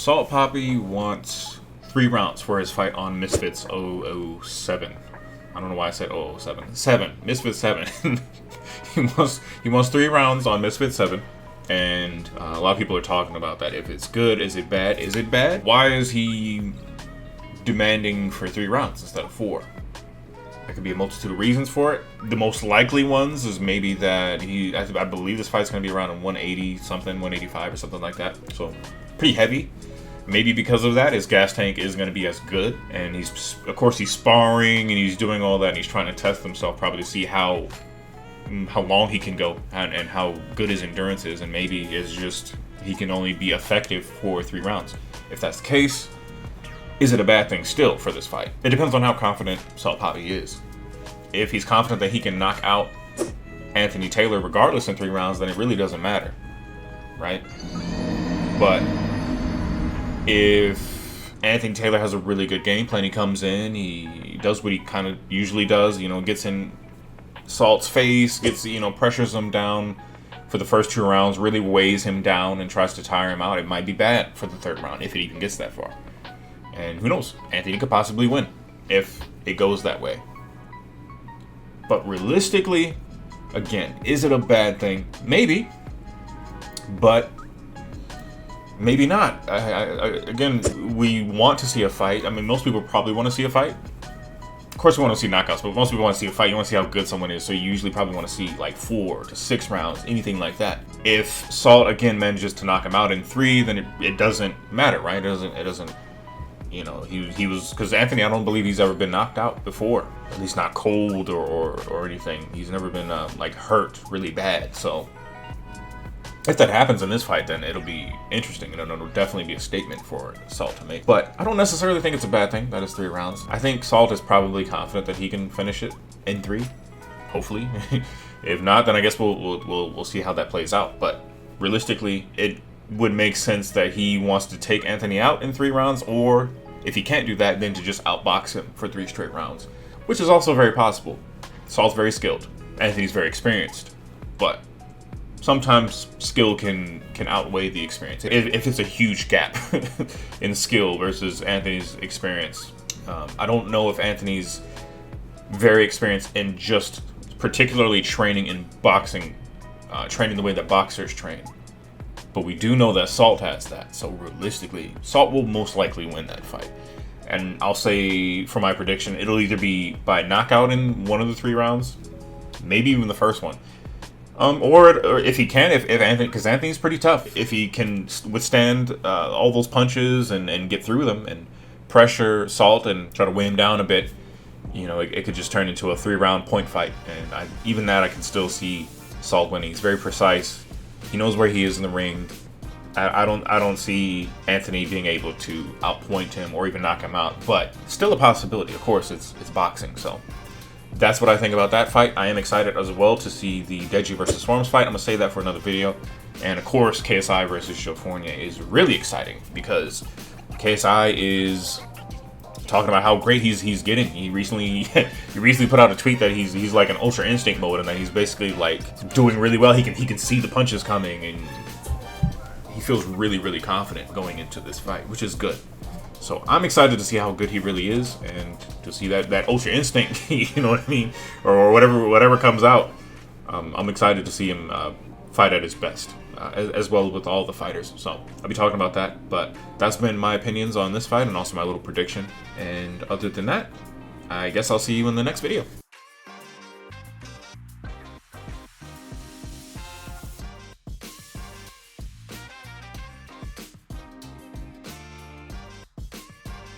Salt Papi wants 3 rounds for his fight on Misfits 007. I don't know why I said 007. Misfits 7. he wants 3 rounds on Misfits 7. And a lot of people are talking about that. If it's good, is it bad? Is it bad? Why is he demanding for 3 rounds instead of 4? There could be a multitude of reasons for it. The most likely ones is maybe that I believe this fight's going to be around 180 something, 185 or something like that. So pretty heavy. Maybe because of that, his gas tank is going to be as good. And of course he's sparring and he's doing all that and he's trying to test himself probably to see how long he can go and how good his endurance is. And maybe it's just he can only be effective for 3 rounds. If that's the case, is it a bad thing still for this fight? It depends on how confident Salt Papi is. If he's confident that he can knock out Anthony Taylor regardless in 3 rounds, then it really doesn't matter, right? But if Anthony Taylor has a really good game plan, he comes in, he does what he kind of usually does, gets in Salt's face, pressures him down for the first 2 rounds, really weighs him down and tries to tire him out, it might be bad for the 3rd round if it even gets that far. And who knows? Anthony could possibly win if it goes that way. But realistically, again, is it a bad thing? Maybe. But maybe not. Again, we want to see a fight. I mean, most people probably want to see a fight. Of course, we want to see knockouts, but most people want to see a fight. You want to see how good someone is, so you usually probably want to see like 4 to 6 rounds, anything like that. If Salt, again, manages to knock him out in 3, then it doesn't matter, right? It doesn't. He was, because Anthony, I don't believe he's ever been knocked out before, at least not cold or anything. He's never been like hurt really bad. So if that happens in this fight, then it'll be interesting. It'll definitely be a statement for Salt to make. But I don't necessarily think it's a bad thing that it's 3 rounds. I think Salt is probably confident that he can finish it in 3, hopefully. If not, then I guess we'll see how that plays out. But realistically, it would make sense that he wants to take Anthony out in 3 rounds, or if he can't do that, then to just outbox him for 3 straight rounds, which is also very possible. Salt's very skilled. Anthony's very experienced, but sometimes skill can outweigh the experience. If it's a huge gap in skill versus Anthony's experience, I don't know if Anthony's very experienced in just particularly training in boxing, training the way that boxers train. But we do know that Salt has that. So realistically, Salt will most likely win that fight. And I'll say, for my prediction, it'll either be by knockout in one of the 3 rounds, maybe even the first one. Or if he can, if Anthony, because Anthony's pretty tough. If he can withstand all those punches and get through them and pressure Salt and try to weigh him down a bit, it could just turn into a 3-round point fight. And even that, I can still see Salt winning. He's very precise. He knows where he is in the ring. I don't see Anthony being able to outpoint him or even knock him out, but still a possibility. Of course, it's boxing, so that's what I think about that fight. I am excited as well to see the Deji versus Swarms fight. I'm gonna save that for another video. And of course, KSI versus Jofornia is really exciting because KSI is talking about how great he's getting. He recently put out a tweet that he's like an Ultra Instinct mode and that he's basically like doing really well. He can see the punches coming and he feels really, really confident going into this fight, which is good. So I'm excited to see how good he really is and to see that Ultra Instinct, you know what I mean, or whatever comes out. I'm excited to see him fight at his best. As well with all the fighters. So I'll be talking about that, but that's been my opinions on this fight and also my little prediction. And other than that, I guess I'll see you in the next video.